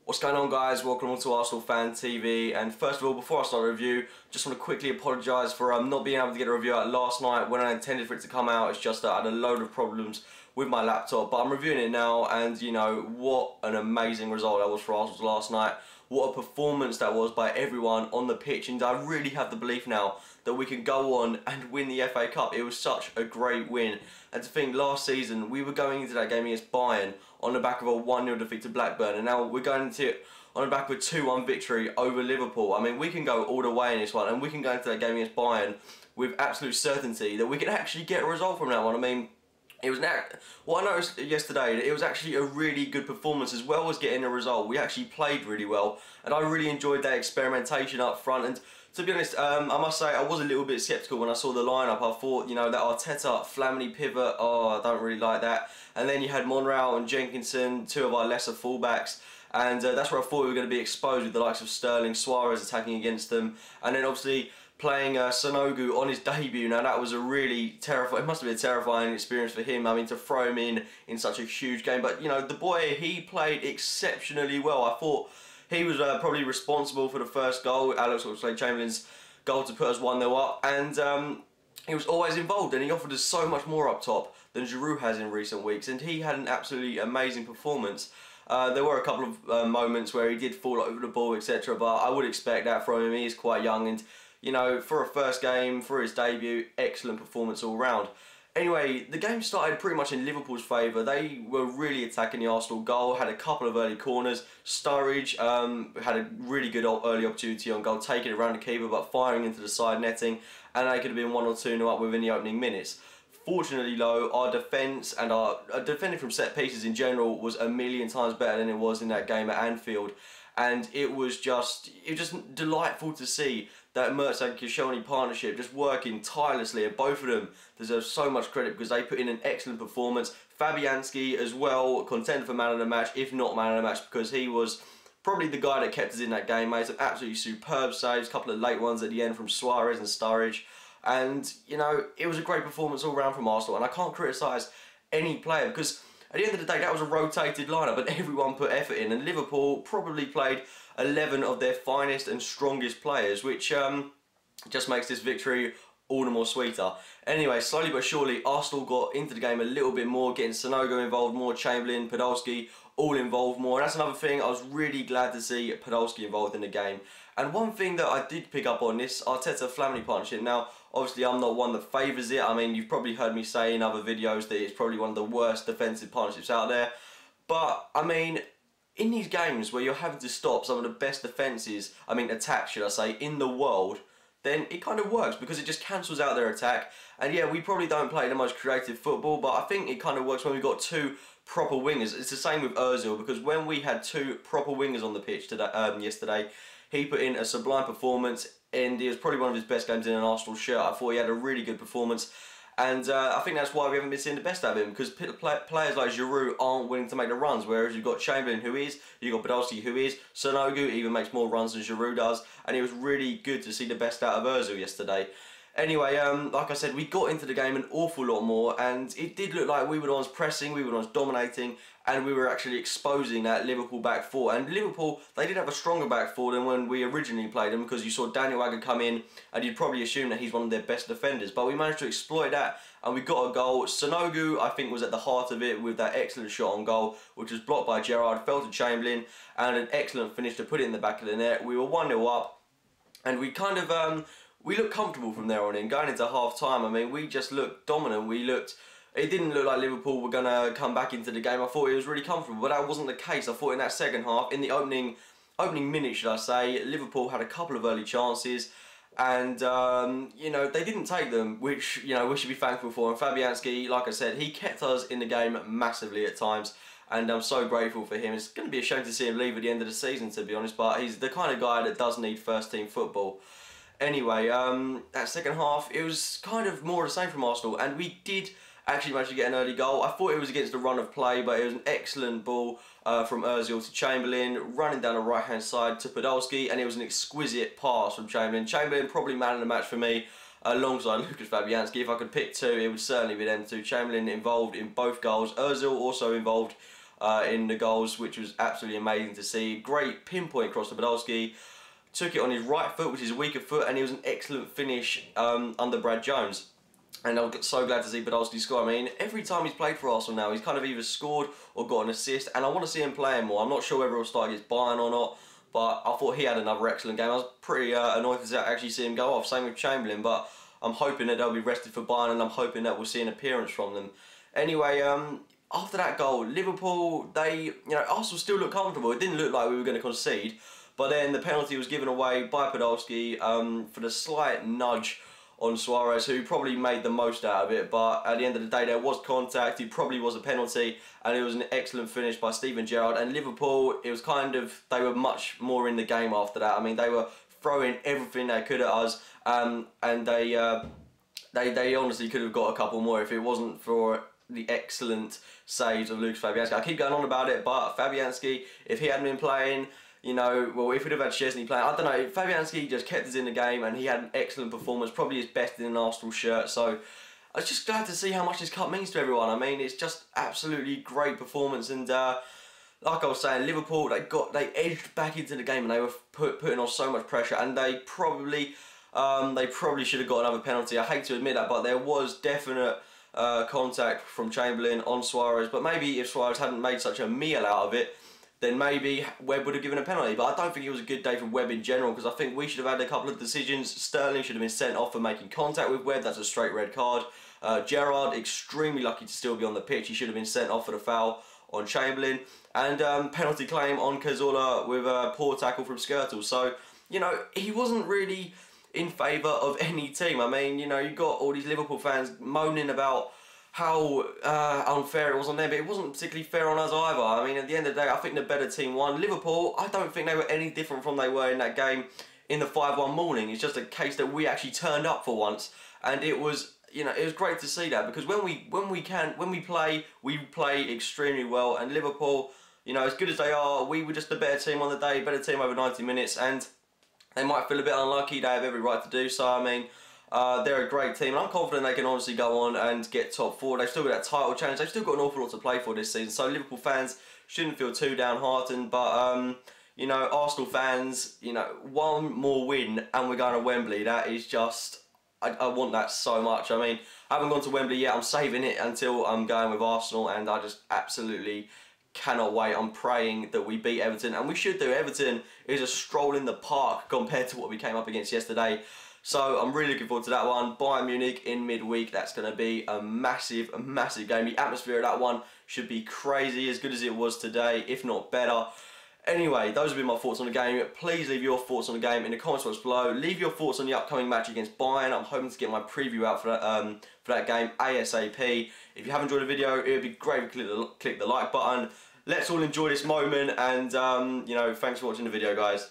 What's going on, guys? Welcome on to Arsenal Fan TV. And first of all, before I start the review, just want to quickly apologise for not being able to get a review out last night when I intended for it to come out. It's just that I had a load of problems with my laptop, but I'm reviewing it now, and you know, what an amazing result that was for Arsenal last night. What a performance that was by everyone on the pitch, and I really have the belief now that we can go on and win the FA Cup. It was such a great win, and to think last season we were going into that game against Bayern on the back of a 1-0 defeat to Blackburn, and now we're going into it on the back of a 2-1 victory over Liverpool. I mean, we can go all the way in this one, and we can go into that game against Bayern with absolute certainty that we can actually get a result from that one. I mean, it was what I noticed yesterday, it was actually a really good performance as well as getting a result. We actually played really well, and I really enjoyed that experimentation up front. And to be honest, I must say I was a little bit sceptical when I saw the lineup. I thought, you know, that Arteta, Flamini pivot, oh, I don't really like that. And then you had Monreal and Jenkinson, two of our lesser fullbacks. And that's where I thought we were going to be exposed with the likes of Sterling, Suarez attacking against them. And then obviously playing Sanogo on his debut. Now that was a really terrifying, it must have been a terrifying experience for him. I mean, to throw him in such a huge game. But you know, the boy, he played exceptionally well. I thought he was probably responsible for the first goal, Alex Oxlade-Chamberlain's goal to put us 1-0 up. And he was always involved, and he offered us so much more up top than Giroud has in recent weeks. And he had an absolutely amazing performance. There were a couple of moments where he did fall over the ball, etc. But I would expect that from him. He is quite young, and you know, for a first game, for his debut, excellent performance all round. Anyway, the game started pretty much in Liverpool's favour. They were really attacking the Arsenal goal, had a couple of early corners. Sturridge had a really good early opportunity on goal, taking it around the keeper but firing into the side netting, and they could have been 1 or 2-0 up within the opening minutes. Fortunately though, our defence and our defending from set pieces in general was a million times better than it was in that game at Anfield. And it was just delightful to see that Mertz and Koscielny partnership just working tirelessly, and both of them deserve so much credit because they put in an excellent performance. Fabianski as well, contender for man of the match, if not man of the match, because he was probably the guy that kept us in that game. Made some absolutely superb saves, a couple of late ones at the end from Suarez and Sturridge. And, you know, it was a great performance all round from Arsenal, and I can't criticise any player because at the end of the day, that was a rotated lineup, but everyone put effort in, and Liverpool probably played 11 of their finest and strongest players, which just makes this victory all the more sweeter. Anyway, slowly but surely, Arsenal got into the game a little bit more, getting Sanogo involved more, Chamberlain, Podolski, all involved more. And that's another thing, I was really glad to see Podolski involved in the game. And one thing that I did pick up on this Arteta-Flamini partnership, now obviously I'm not one that favours it. I mean, you've probably heard me say in other videos that it's probably one of the worst defensive partnerships out there. But, I mean, in these games where you're having to stop some of the best defences, I mean attacks should I say, in the world, then it kind of works because it just cancels out their attack. And yeah, we probably don't play the most creative football, but I think it kind of works when we've got two proper wingers. It's the same with Ozil, because when we had two proper wingers on the pitch today, yesterday, he put in a sublime performance, and it was probably one of his best games in an Arsenal shirt. I thought he had a really good performance, and I think that's why we haven't been seeing the best out of him, because players like Giroud aren't willing to make the runs, whereas you've got Chamberlain who is, you've got Podolski who is, Sanogo even makes more runs than Giroud does, and it was really good to see the best out of Ozil yesterday. Anyway, like I said, we got into the game an awful lot more, and it did look like we were the ones pressing, we were the ones dominating, and we were actually exposing that Liverpool back four. And Liverpool, they did have a stronger back four than when we originally played them, because you saw Daniel Agger come in, and you'd probably assume that he's one of their best defenders. But we managed to exploit that, and we got a goal. Sanogo, I think, was at the heart of it with that excellent shot on goal, which was blocked by Gerrard, fell to Chamberlain, and an excellent finish to put it in the back of the net. We were 1-0 up, and we kind of we looked comfortable from there on in. Going into half-time, I mean, we just looked dominant. It didn't look like Liverpool were going to come back into the game. I thought it was really comfortable, but that wasn't the case. I thought in that second half, in the opening minute, should I say, Liverpool had a couple of early chances, and, you know, they didn't take them, which, you know, we should be thankful for. And Fabianski, like I said, he kept us in the game massively at times, and I'm so grateful for him. It's going to be a shame to see him leave at the end of the season, to be honest, but he's the kind of guy that does need first-team football. Anyway, that second half, it was kind of more of the same from Arsenal, and we did actually managed to get an early goal. I thought it was against the run of play, but it was an excellent ball from Ozil to Chamberlain, running down the right-hand side to Podolski, and it was an exquisite pass from Chamberlain. Chamberlain, probably man of the match for me, alongside Lucas Fabianski. If I could pick two, it would certainly be them two. Chamberlain involved in both goals. Ozil also involved in the goals, which was absolutely amazing to see. Great pinpoint cross to Podolski. Took it on his right foot, which is a weaker foot, and it was an excellent finish under Brad Jones. And I'm so glad to see Podolski score. I mean, every time he's played for Arsenal now, he's kind of either scored or got an assist, and I want to see him playing more. I'm not sure whether he'll start against Bayern or not, but I thought he had another excellent game. I was pretty annoyed to actually see him go off, same with Chamberlain, but I'm hoping that they'll be rested for Bayern, and I'm hoping that we'll see an appearance from them. Anyway, after that goal, Liverpool, Arsenal still looked comfortable. It didn't look like we were going to concede, but then the penalty was given away by Podolski for the slight nudge on Suarez, who probably made the most out of it, but at the end of the day there was contact, it probably was a penalty, and it was an excellent finish by Steven Gerrard. And Liverpool, it was kind of, they were much more in the game after that. I mean, they were throwing everything they could at us, and they honestly could have got a couple more if it wasn't for the excellent saves of Lucas Fabianski. I keep going on about it, but Fabianski, if he hadn't been playing, you know, well, if we'd have had Szczesny playing, I don't know, Fabianski just kept us in the game, and he had an excellent performance, probably his best in an Arsenal shirt. So I was just glad to see how much this cup means to everyone. I mean, it's just absolutely great performance, and like I was saying, Liverpool, they edged back into the game, and they were putting on so much pressure, and they probably should have got another penalty. I hate to admit that, but there was definite contact from Chamberlain on Suarez. But maybe if Suarez hadn't made such a meal out of it, then maybe Webb would have given a penalty. But I don't think it was a good day for Webb in general, because I think we should have had a couple of decisions. Sterling should have been sent off for making contact with Webb. That's a straight red card. Gerrard, extremely lucky to still be on the pitch. He should have been sent off for the foul on Chamberlain. And penalty claim on Cazorla with a poor tackle from Skrtel. So, you know, he wasn't really in favour of any team. I mean, you know, you got all these Liverpool fans moaning about how unfair it was on them, but it wasn't particularly fair on us either. I mean, at the end of the day, I think the better team won. Liverpool, I don't think they were any different from they were in that game in the 5-1 morning. It's just a case that we actually turned up for once, and it was, you know, it was great to see that, because when we play extremely well. And Liverpool, you know, as good as they are, we were just the better team on the day, better team over 90 minutes, and they might feel a bit unlucky. They have every right to do so. I mean, they're a great team, and I'm confident they can honestly go on and get top 4. They've still got that title challenge. They've still got an awful lot to play for this season, so Liverpool fans shouldn't feel too downhearted. But you know, Arsenal fans, you know, one more win and we're going to Wembley. That is just, I want that so much. I mean, I haven't gone to Wembley yet. I'm saving it until I'm going with Arsenal, and I just absolutely cannot wait. I'm praying that we beat Everton, and we should do. Everton is a stroll in the park compared to what we came up against yesterday. So I'm really looking forward to that one. Bayern Munich in midweek. That's going to be a massive game. The atmosphere of that one should be crazy, as good as it was today, if not better. Anyway, those have been my thoughts on the game. Please leave your thoughts on the game in the comments box below. Leave your thoughts on the upcoming match against Bayern. I'm hoping to get my preview out for that game ASAP. If you have enjoyed the video, it would be great if you click the like button. Let's all enjoy this moment, and you know, thanks for watching the video, guys.